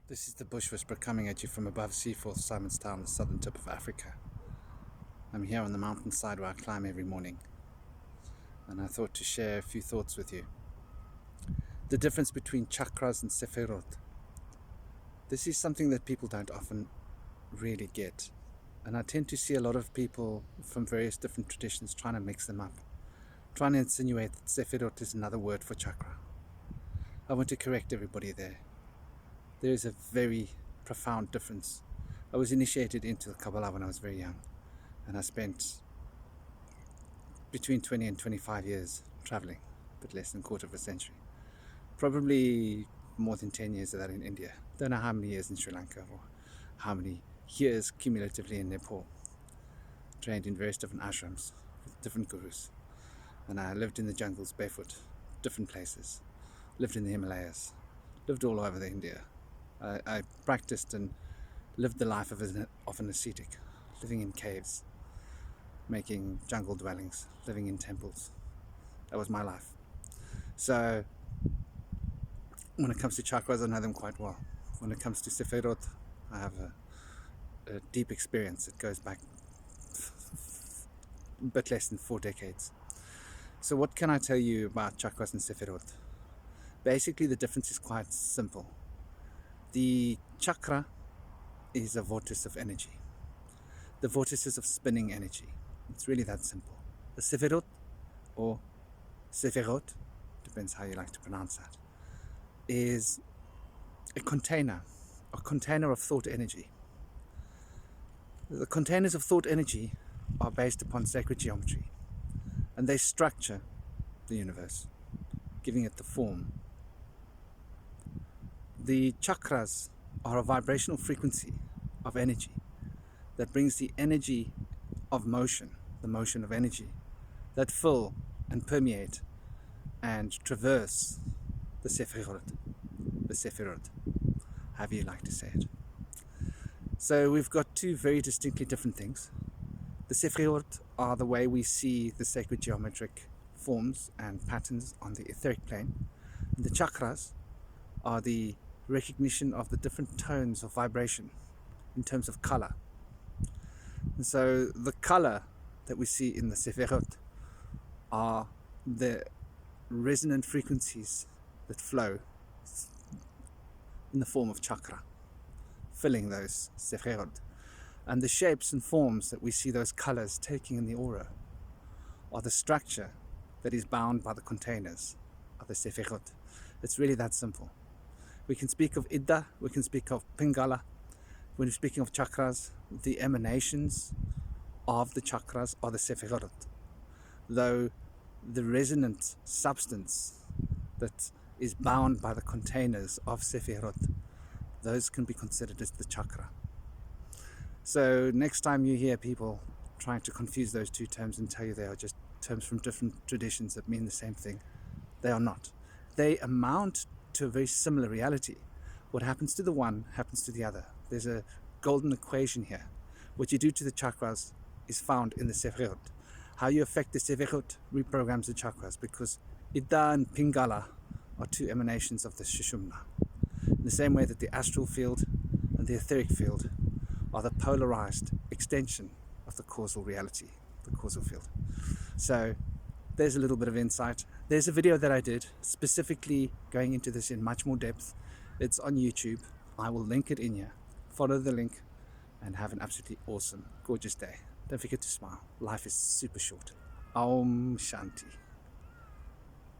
This is the Bush Whisperer coming at you from above Sepheroth, Simonstown, the southern tip of Africa. I'm here on the mountainside where I climb every morning, and I thought to share a few thoughts with you. The difference between Chakras and Sepheroth. This is something that people don't often really get, and I tend to see a lot of people from various different traditions trying to mix them up, trying to insinuate that Sepheroth is another word for chakra. I want to correct everybody there. There is a very profound difference. I was initiated into the Kabbalah when I was very young, and I spent between 20 and 25 years traveling, a bit less than a quarter of a century. Probably more than 10 years of that in India. Don't know how many years in Sri Lanka or how many years cumulatively in Nepal. Trained in various different ashrams with different gurus. And I lived in the jungles barefoot, different places. Lived in the Himalayas. Lived all over India. I practiced and lived the life of an ascetic, living in caves, making jungle dwellings, living in temples. That was my life. So when it comes to chakras, I know them quite well. When it comes to Sepheroth, I have a deep experience. It goes back a bit less than 4 decades. So what can I tell you about chakras and Sepheroth? Basically, the difference is quite simple. The chakra is a vortex of energy. The vortices of spinning energy. It's really that simple. The Sepheroth, or Sepheroth, depends how you like to pronounce that, is a container of thought energy. The containers of thought energy are based upon sacred geometry, and they structure the universe, giving it the form. The chakras are a vibrational frequency of energy that brings the energy of motion, the motion of energy, that fill and permeate and traverse the sephiroth, however you like to say it. So we've got two very distinctly different things. The sephiroth are the way we see the sacred geometric forms and patterns on the etheric plane. And the chakras are the recognition of the different tones of vibration in terms of color. And so the color that we see in the sephiroth are the resonant frequencies that flow in the form of chakra, filling those sephiroth. And the shapes and forms that we see those colors taking in the aura are the structure that is bound by the containers of the sephiroth. It's really that simple. We can speak of Idda, we can speak of Pingala. When we're speaking of chakras, the emanations of the chakras are the sephiroth, though the resonant substance that is bound by the containers of sephiroth, those can be considered as the chakra. So next time you hear people trying to confuse those two terms and tell you they are just terms from different traditions that mean the same thing, they are not. They amount to a very similar reality. What happens to the one happens to the other. There's a golden equation here. What you do to the chakras is found in the sephiroth. How you affect the sephiroth reprograms the chakras, because Idda and Pingala are two emanations of the Sushumna. In the same way that the astral field and the etheric field are the polarized extension of the causal reality, the causal field. So there's a little bit of insight. There's a video that I did specifically going into this in much more depth. It's on YouTube. I will link it in here. Follow the link and have an absolutely awesome, gorgeous day. Don't forget to smile. Life is super short. Om Shanti.